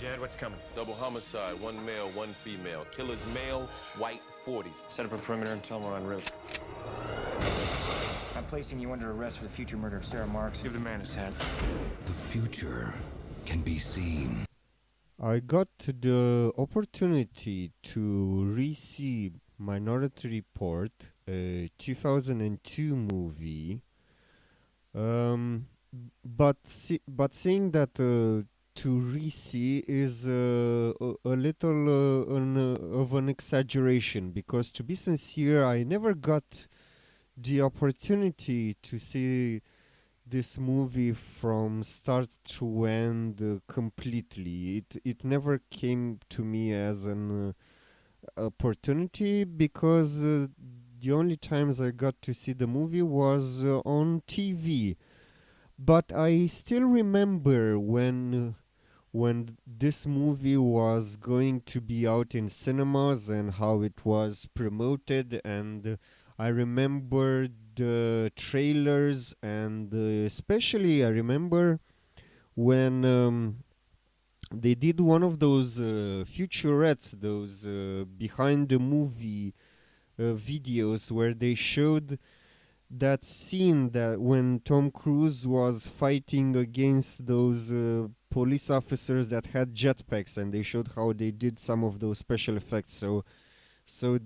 Jed, what's coming? Double homicide, one male, one female. Killer's male, white 40s. Set up a perimeter and tell them we're en route. I'm placing you under arrest for the future murder of Sarah Marks. Give the man his hat. The future can be seen. I got the opportunity to re-see Minority Report, a 2002 movie. But saying that to re-see is a little of an exaggeration, because to be sincere, I never got the opportunity to see this movie from start to end completely. It never came to me as an opportunity, because the only times I got to see the movie was on TV. But I still remember when this movie was going to be out in cinemas and how it was promoted, and I remember the trailers, and especially I remember when they did one of those featurettes, those behind the movie videos, where they showed that scene that when Tom Cruise was fighting against those police officers that had jetpacks, and they showed how they did some of those special effects. So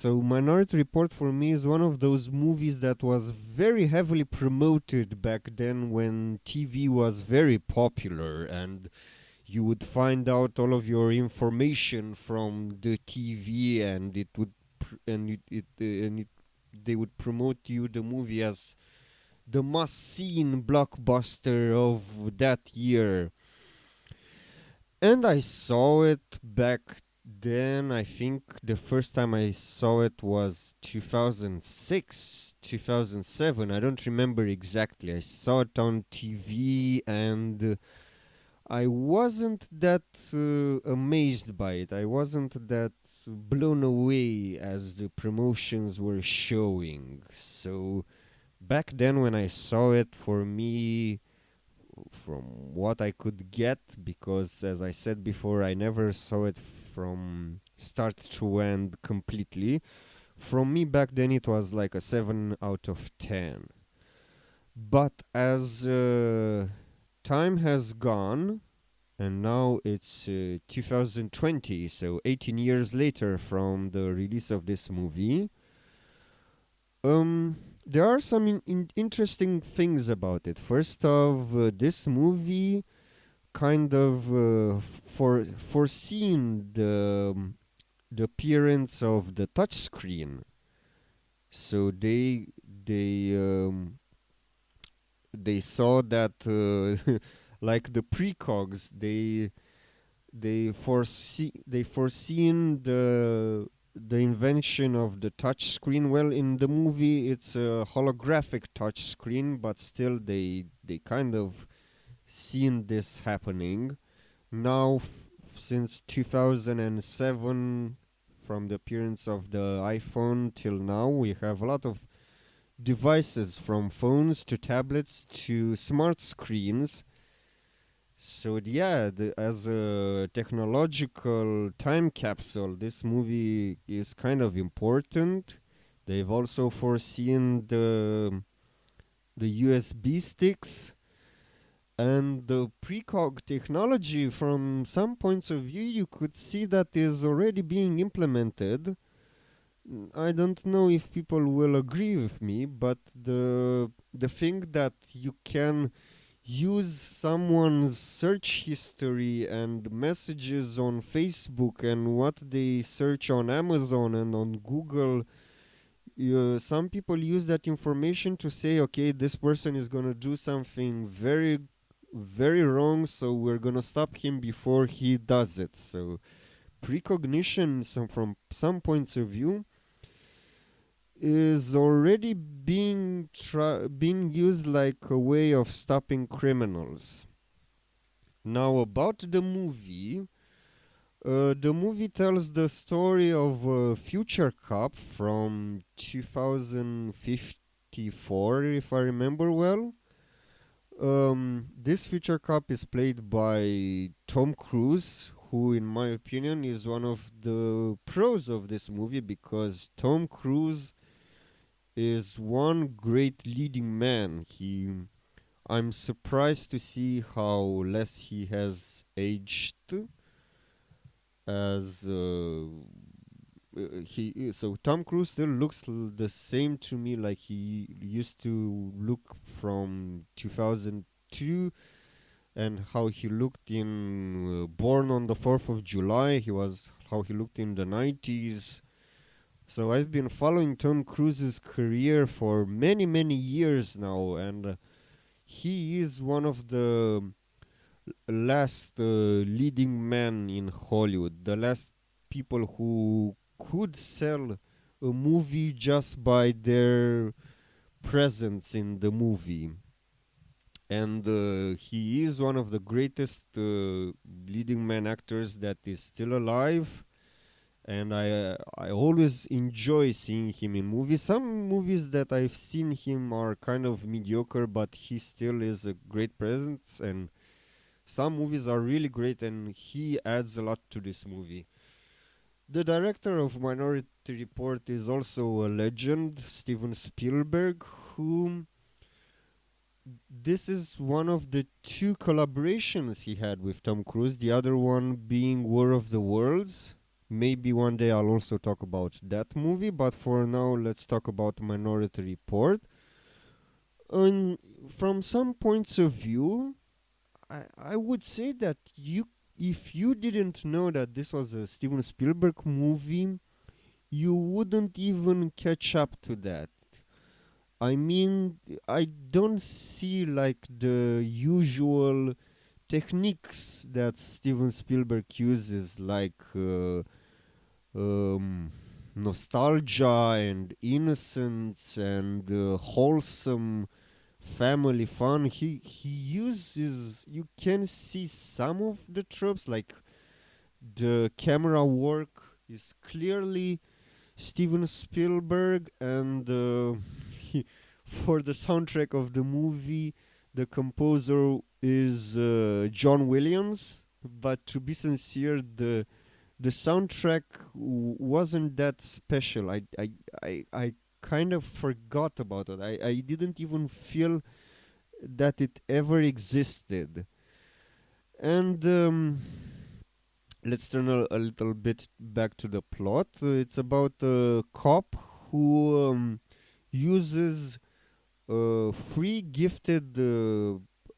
Minority Report for me is one of those movies that was very heavily promoted back then, when TV was very popular, and you would find out all of your information from the TV, and it would they would promote you the movie as the must-seen blockbuster of that year. And I saw it back then. I think the first time I saw it was 2006, 2007. I don't remember exactly. I saw it on TV, and I wasn't that amazed by it. I wasn't that blown away as the promotions were showing. So back then when I saw it, for me, from what I could get, because as I said before, I never saw it from start to end completely, from me back then it was like a 7 out of 10. But as time has gone, and now it's 2020, so 18 years later from the release of this movie. There are some interesting things about it. First of, this movie kind of foreseen the appearance of the touchscreen. So they saw that like the precogs, they foreseen the invention of the touch screen. Well, in the movie it's a holographic touch screen, but still they kind of seen this happening. Now since 2007, from the appearance of the iPhone till now, we have a lot of devices, from phones to tablets to smart screens. So yeah, as a technological time capsule, this movie is kind of important. They've also foreseen the USB sticks and the precog technology. From some points of view, you could see that is already being implemented. I don't know if people will agree with me, but the thing that you can use someone's search history and messages on Facebook and what they search on Amazon and on Google, some people use that information to say, okay, this person is going to do something very, very wrong, so we're going to stop him before he does it. So precognition, from some points of view, is already being used like a way of stopping criminals. Now about the movie tells the story of a future cop from 2054, if I remember well. This future cop is played by Tom Cruise, who, in my opinion, is one of the pros of this movie because Tom Cruise is one great leading man. I'm surprised to see how less he has aged. As so Tom Cruise still looks the same to me like he used to look from 2002, and how he looked in Born on the 4th of July. He was how he looked in the 90s. So I've been following Tom Cruise's career for many, many years now, and he is one of the last leading men in Hollywood, the last people who could sell a movie just by their presence in the movie. And he is one of the greatest leading man actors that is still alive. And I always enjoy seeing him in movies. Some movies that I've seen him are kind of mediocre, but he still is a great presence. And some movies are really great, and he adds a lot to this movie. The director of Minority Report is also a legend, Steven Spielberg, whom this is one of the two collaborations he had with Tom Cruise, the other one being War of the Worlds. Maybe one day I'll also talk about that movie, but for now let's talk about Minority Report. And from some points of view, I would say that if you didn't know that this was a Steven Spielberg movie, you wouldn't even catch up to that. I mean, I don't see like the usual techniques that Steven Spielberg uses, like nostalgia and innocence and wholesome family fun. He uses, you can see some of the tropes, like the camera work is clearly Steven Spielberg, and for the soundtrack of the movie, the composer is John Williams. But to be sincere, the soundtrack wasn't that special. I kind of forgot about it. I didn't even feel that it ever existed. And let's turn a little bit back to the plot. It's about a cop who uses free gifted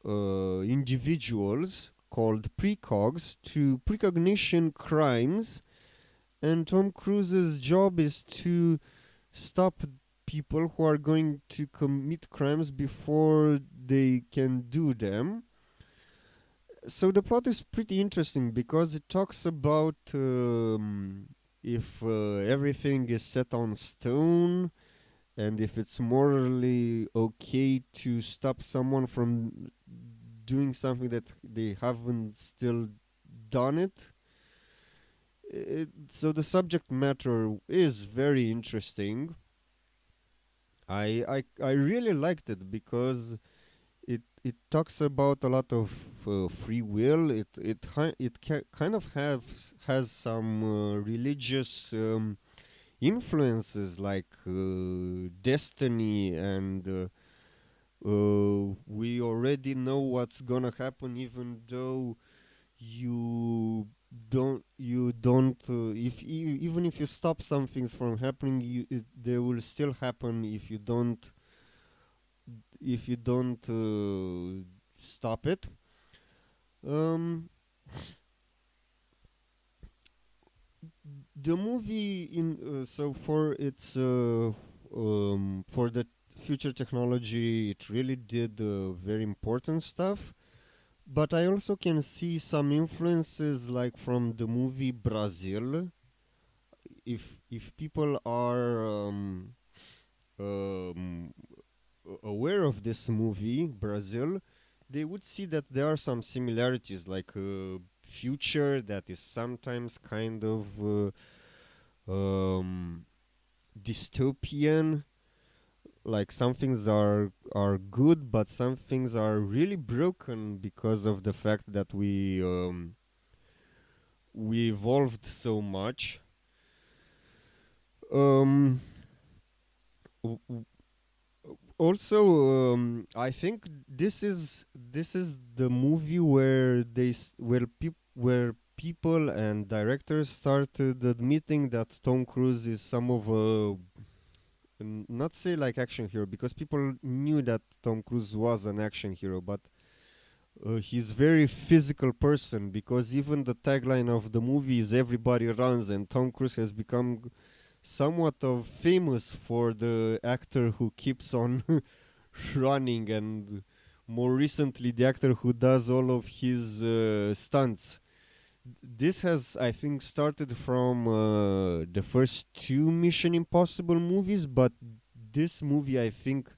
individuals called precogs to precognition crimes, and Tom Cruise's job is to stop people who are going to commit crimes before they can do them. So the plot is pretty interesting because it talks about if everything is set on stone, and if it's morally okay to stop someone from doing something that they haven't still done it. So the subject matter is very interesting. I really liked it because it talks about a lot of free will. It kind of has some religious influences, like destiny, and we already know what's gonna happen, even though you don't even if you stop some things from happening, they will still happen if you don't stop it. um the movie in so for its for the future technology, it really did very important stuff. But I also can see some influences, like from the movie Brazil. If people are um, aware of this movie Brazil, they would see that there are some similarities, like a future that is sometimes kind of dystopian, like some things are good, but some things are really broken because of the fact that we evolved so much. Um, w- w- Also, I think this is the movie where where people and directors started admitting that Tom Cruise is some of a not say like action hero, because people knew that Tom Cruise was an action hero, but he's very physical person, because even the tagline of the movie is "Everybody runs," and Tom Cruise has become somewhat of famous for the actor who keeps on running, and more recently the actor who does all of his stunts. This has, I think, started from the first two Mission Impossible movies, but this movie, I think,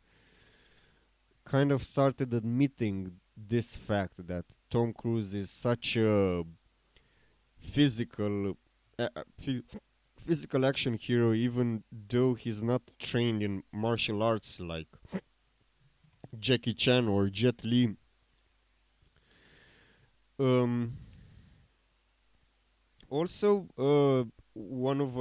kind of started admitting this fact that Tom Cruise is such a physical uh, uh, phy- physical action hero, even though he's not trained in martial arts like Jackie Chan or Jet Li. Um, Also, one of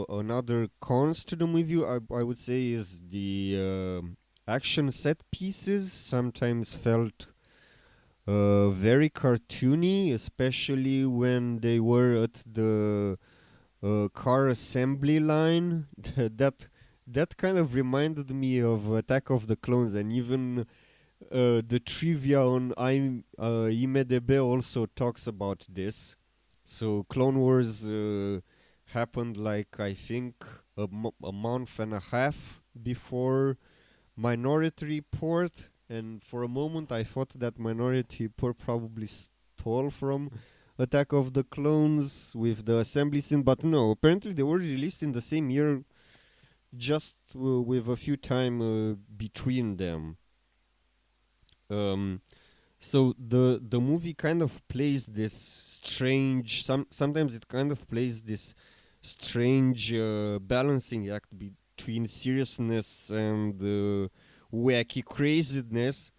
another cons to the movie, I would say, is the action set pieces sometimes felt very cartoony, especially when they were at the car assembly line. That kind of reminded me of Attack of the Clones, and even the trivia on IMDb also talks about this. So Clone Wars happened, like, I think a month and a half before Minority Report, and for a moment I thought that Minority Report probably stole from Attack of the Clones with the assembly scene, but no, apparently they were released in the same year, just with a few time between them. Um, so the movie kind of plays this strange. Sometimes it kind of plays this strange balancing act between seriousness and wacky craziness,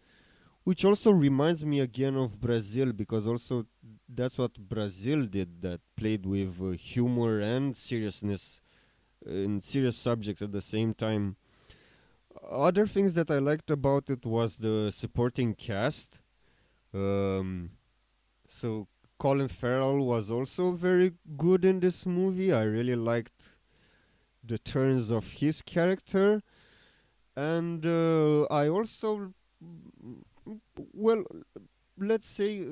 which also reminds me again of Brazil, because also that's what Brazil did, that played with humor and seriousness and serious subjects at the same time. Other things that I liked about it was the supporting cast. Um, so Colin Farrell was also very good in this movie. I really liked the turns of his character, and I also, well, let's say,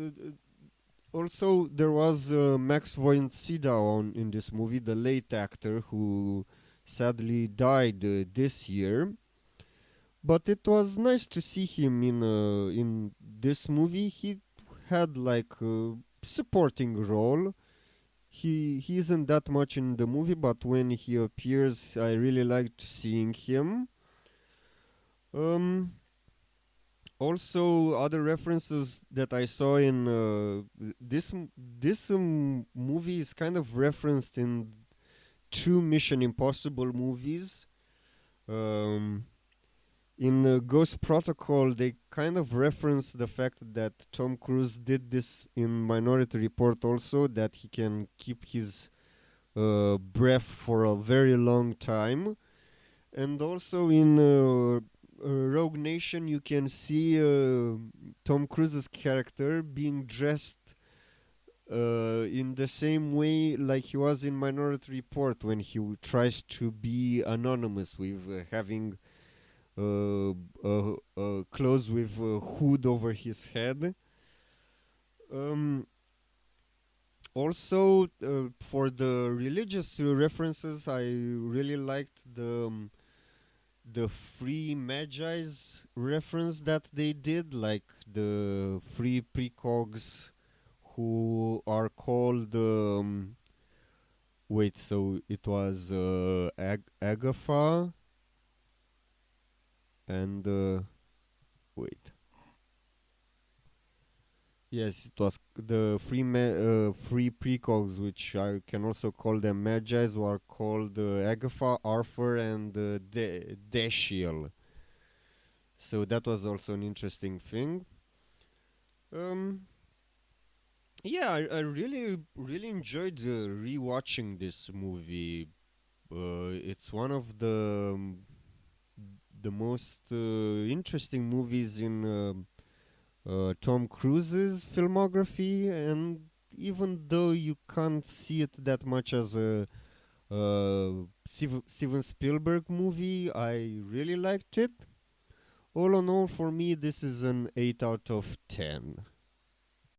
also there was Max von Sydow in this movie, the late actor who sadly died this year. But it was nice to see him in this movie. He had like a supporting role. He isn't that much in the movie, but when he appears, I really liked seeing him. Um, Also, other references that I saw in this movie is kind of referenced in two Mission Impossible movies. Um, in Ghost Protocol, they kind of reference the fact that Tom Cruise did this in Minority Report also, that he can keep his breath for a very long time. And also in Rogue Nation, you can see Tom Cruise's character being dressed in the same way like he was in Minority Report, when he tries to be anonymous with having clothes with a hood over his head. Um, Also, for the religious references, I really liked the free magi's reference that they did, like the free precogs who are called. Wait, so it was Agatha and wait. Yes, it was the free prequels, which I can also call them Magi's, were called Agatha, Arthur, and Dashiell. So that was also an interesting thing. Um, yeah, I really enjoyed rewatching this movie. It's one of the most interesting movies in Tom Cruise's filmography, and even though you can't see it that much as a Steven Spielberg movie, I really liked it. All in all, for me, this is an 8 out of 10.